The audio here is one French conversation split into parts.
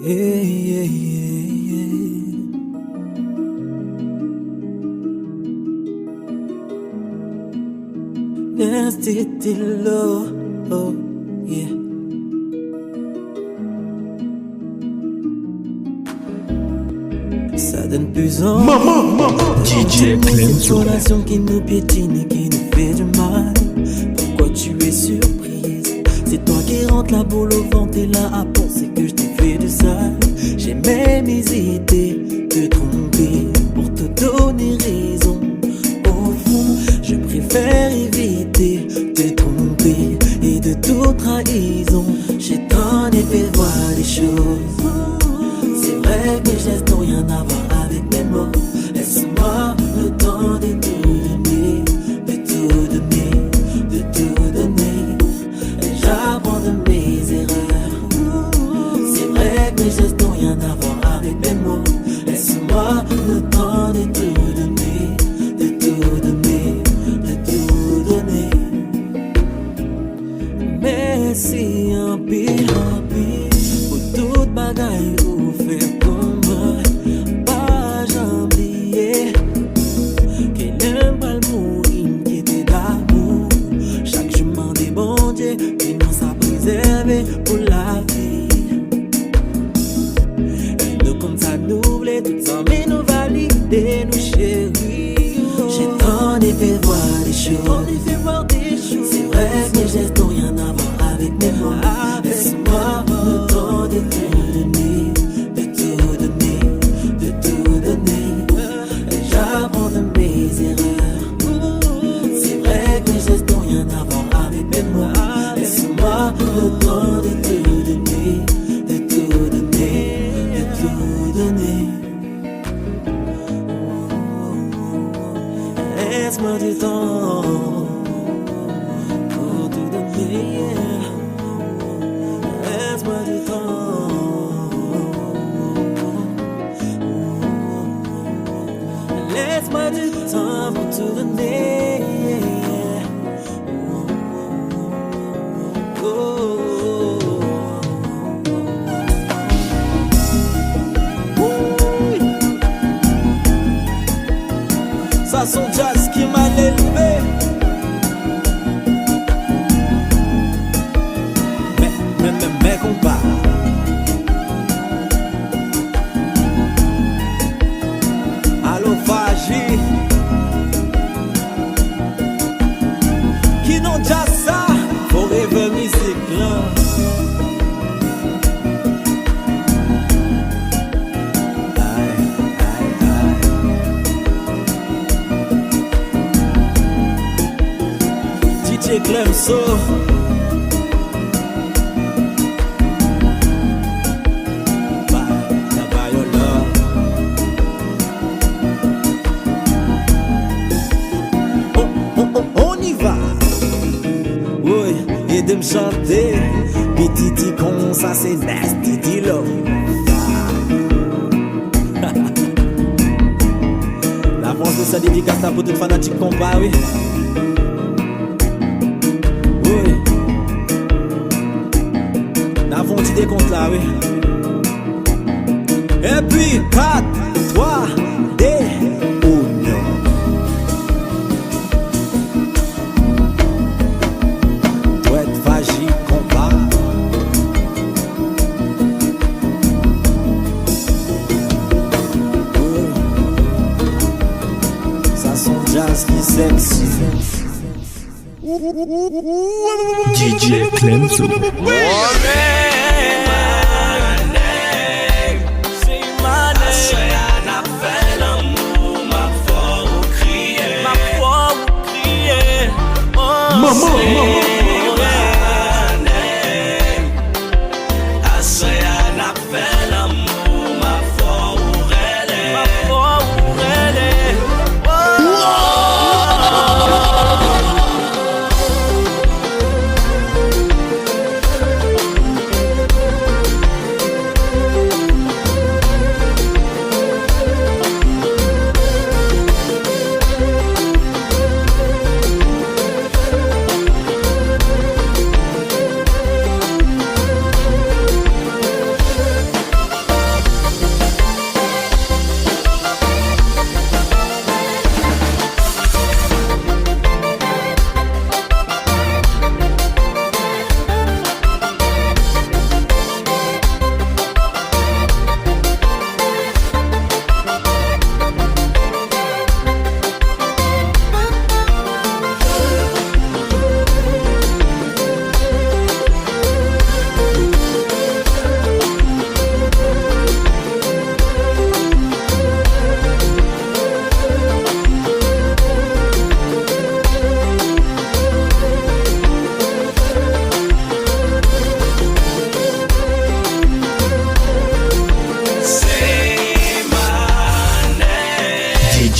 Yeah, yeah, yeah. Nesty, Dilova, oh, yeah. Ça donne plus en Maman, DJ CLEMSO. Relation qui nous piétine et qui nous fait du mal. Pourquoi tu es surprise? C'est toi qui rentre la boule au ventre et là à penser que je t'ai fait du sale. J'ai même hésité de tromper pour te donner raison. Au fond, je préfère éviter de tromper et de toute trahison. J'ai tant fait voir les choses. C'est vrai que les gestes n'ont rien à voir avec mes mots. Laisse-moi le temps de tout donner, de tout donner, de tout donner. Et j'apprends de mes erreurs. C'est vrai que les gestes n'ont rien à voir avec mes mots. Laisse-moi le temps de tout donner, de tout donner, de tout donner. Merci un pile, pour toute bagaille ou faire comme moi. Pas j'oublié qu'elle aime pas le mot inquiété d'amour. Chaque chemin des bon Dieu, qui nous a préservé pour la vie. Et nous comme ça nous voulait tout ça, mais nous valider, nous chéris. J'ai tant fait voir des choses. C'est vrai que les gestes n'ont rien à voir avec mes mots. Laisse-moi le temps de tout donner, de tout donner, de tout donner. Et j'apprends de mes erreurs. C'est vrai que les gestes n'ont rien à voir avec mes mots. Laisse-moi le temps de tout donner, de tout donner, de tout donner. Laisse-moi du temps pour tout donner. Laisse-moi du temps. Laisse-moi du temps pour tout donner. Oh. Ça son jazz qui m'a élevé. Mais Konpa. Allo Fagii. Qui n'ont déjà ça pour rêver musique là. DJ CLEMSO. De me chanter, petit con, ça c'est Nesty, Dilova. La France de sa dédicace là pour toute Fanatique Konpa, oui. Oui. N'avons dit des comptes là, oui. Et puis 4, 3, 2, 1. Dwet, Fagii, Konpa. Ça son jazz qui sexy. DJ CLEMSO. Maman.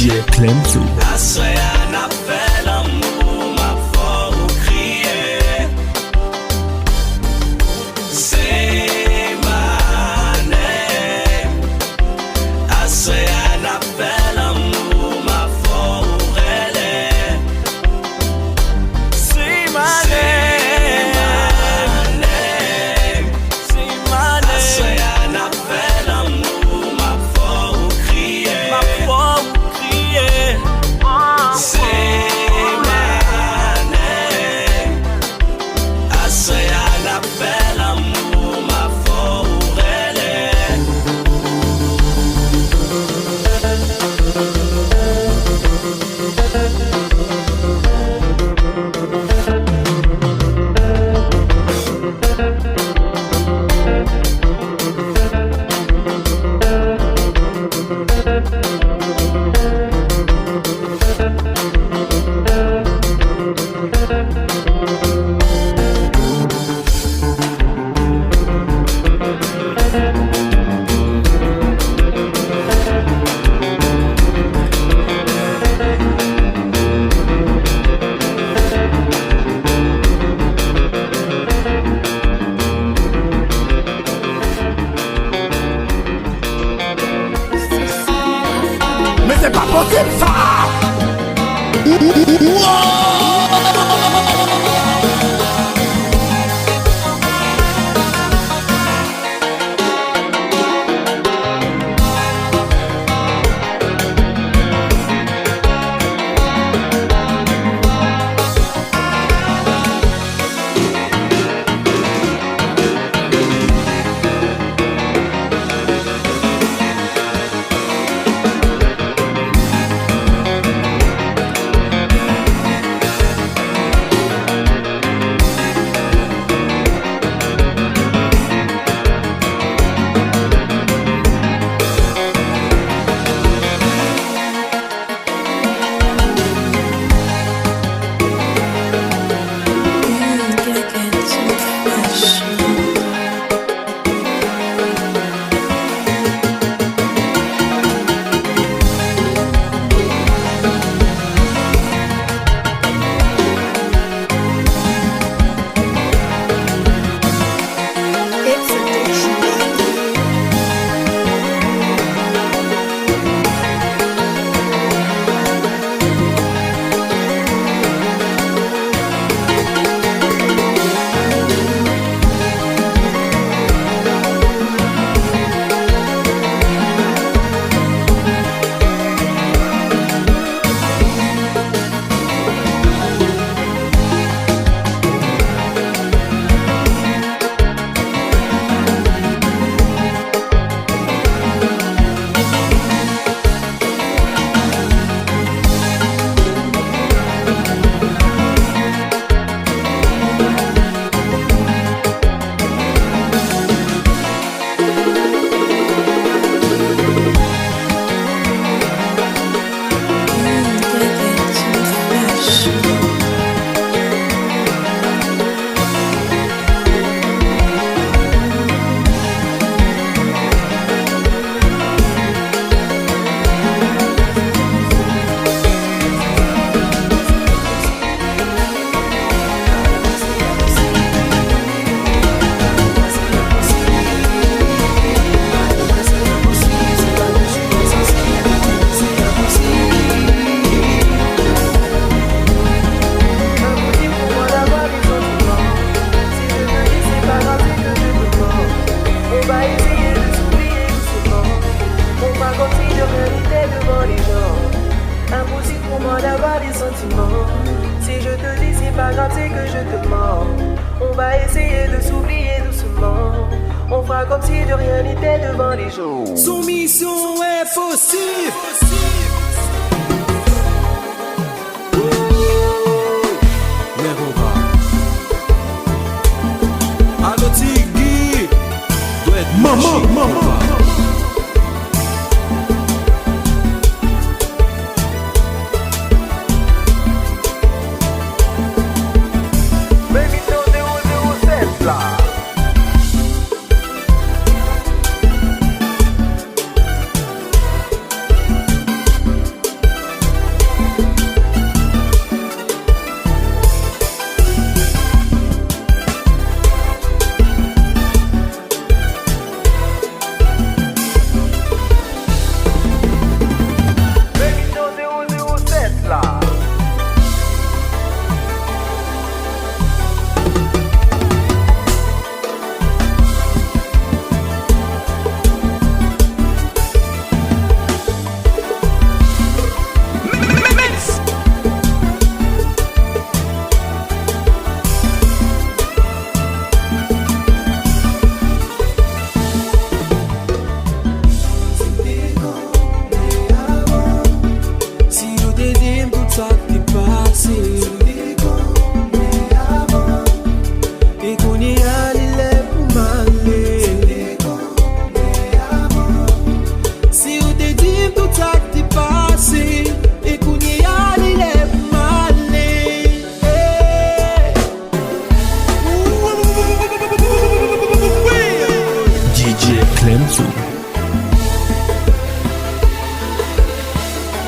DJ CLEMSO. Assoya n'a fait l'amour, ma foi ou crier. C'est ma name. Assoya n'a fait l'amour, ma foi ou relais. C'est ma name. C'est ma name. Assoya n'a fait l'amour, ma foi ou crier. Ma foi ou crier. C'est ma name. Assoya n'a fait l'amour, ma foi ou relais. Mais c'est pas possible ça. Soumission impossible. Fanatique, Dwet, maman.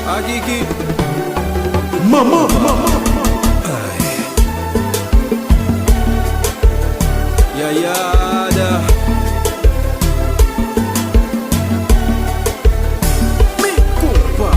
Agiki. Maman, Yayad. Mi Kompa.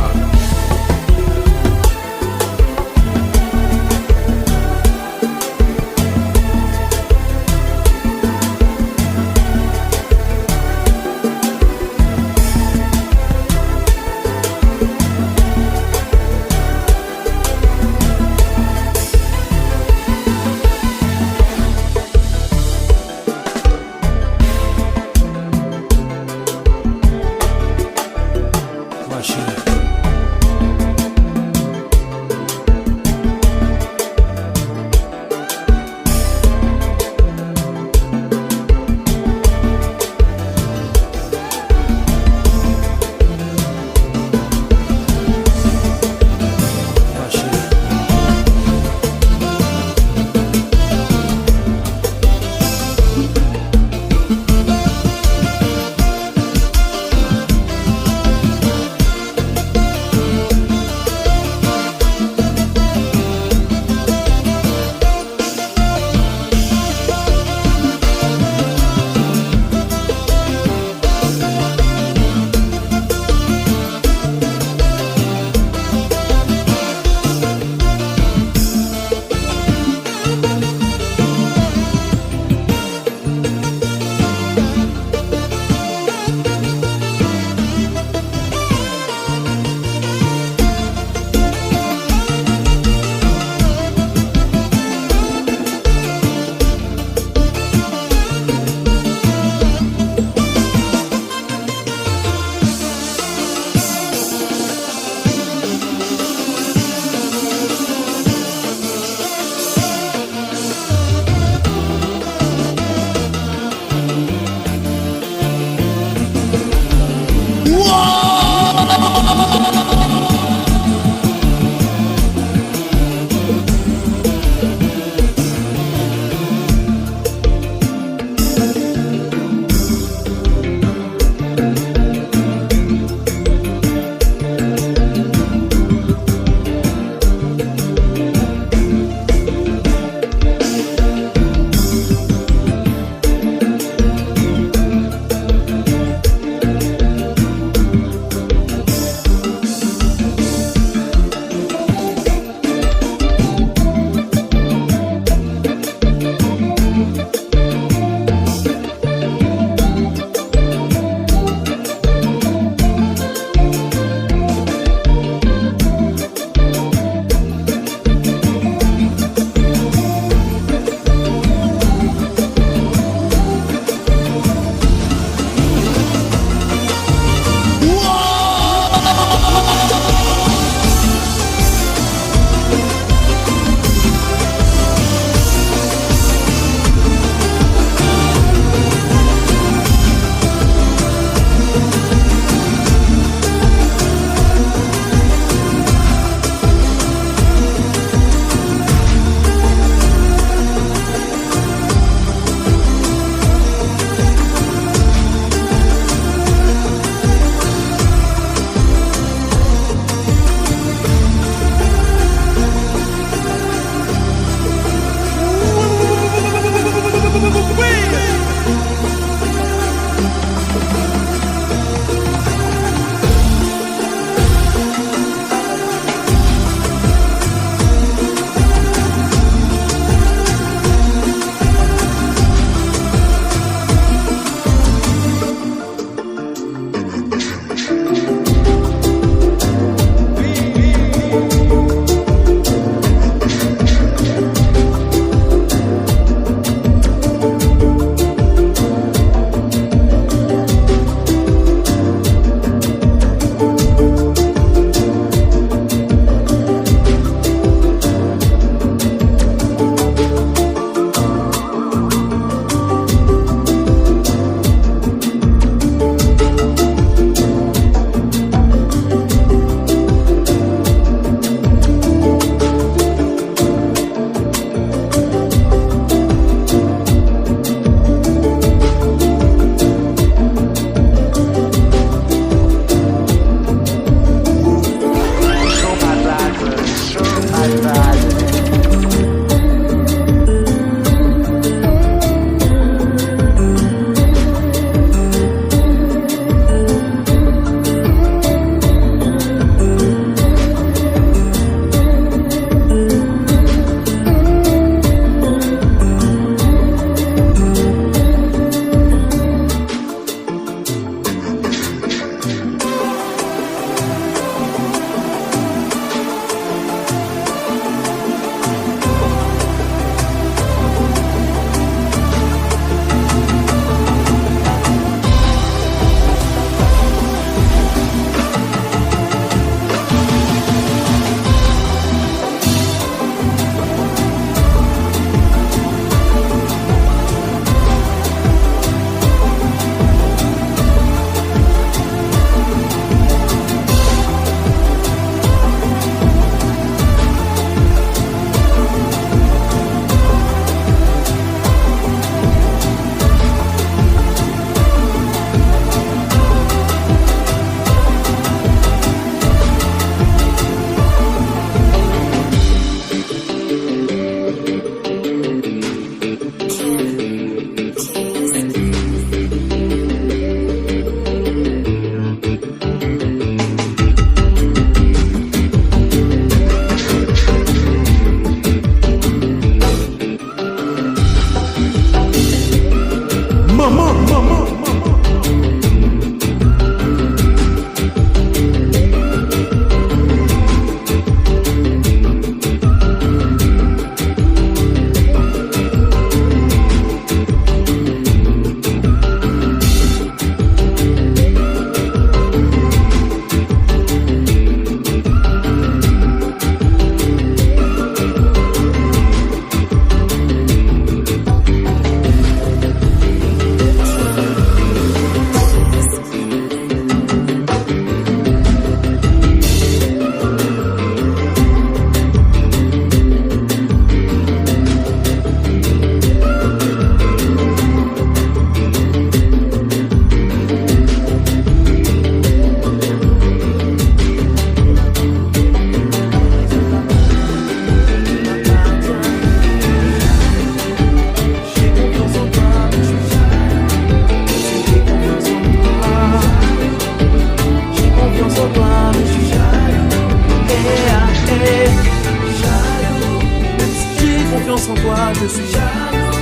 confiance en toi, je suis jaloux.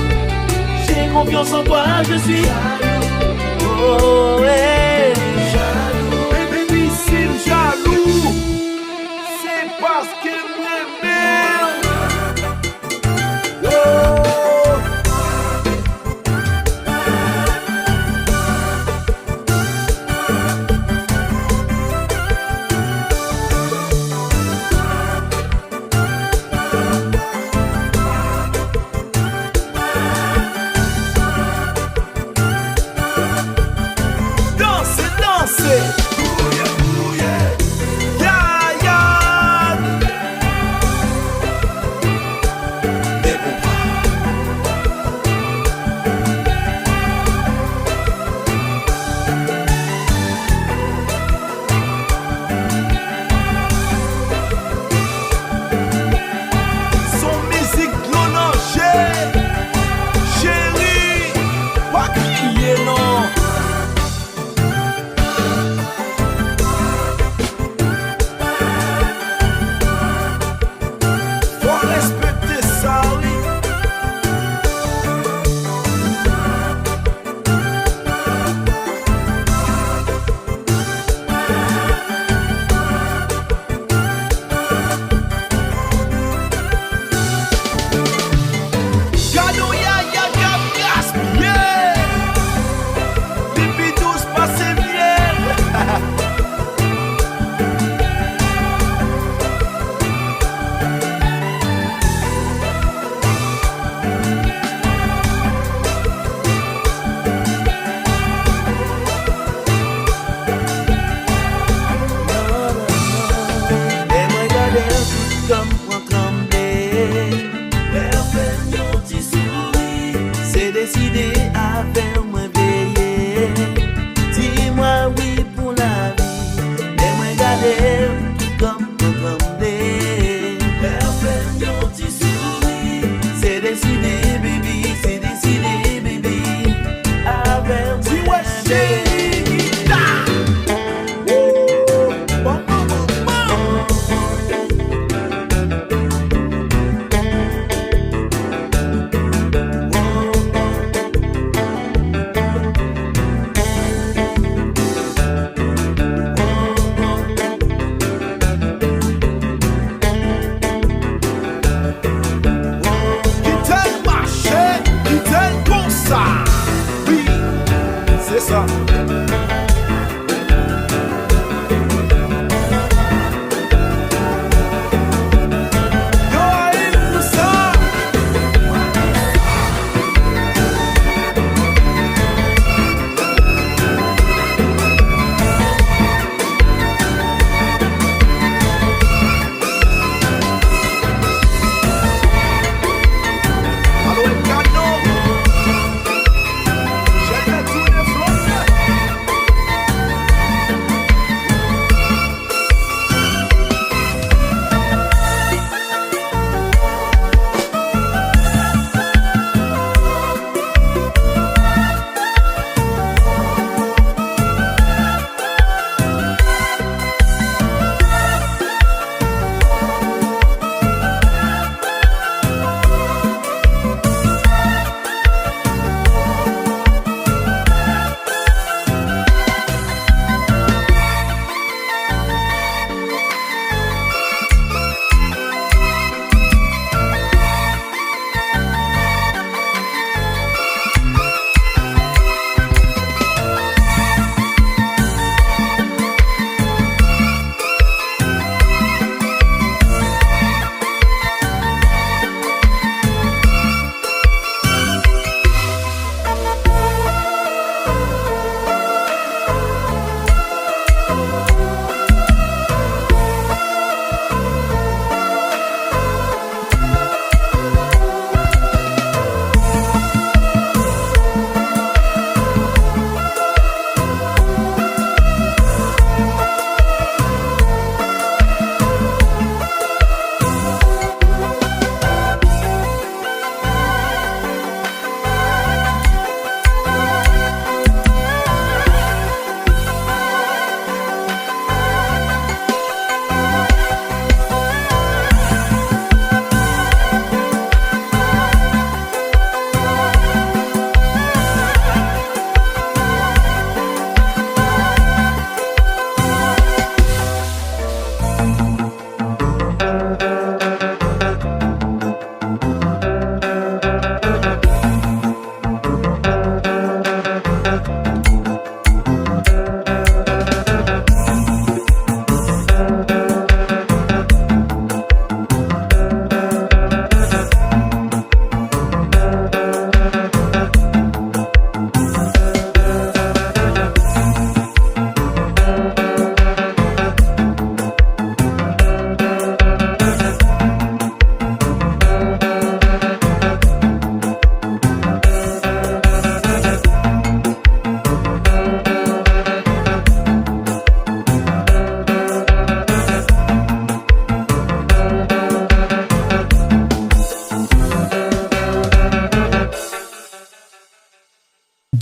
J'ai confiance en toi, je suis jaloux. Oh, hey. Jaloux. Baby, c'est jaloux. C'est parce que m'aime. Oh.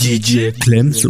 DJ CLEMSO.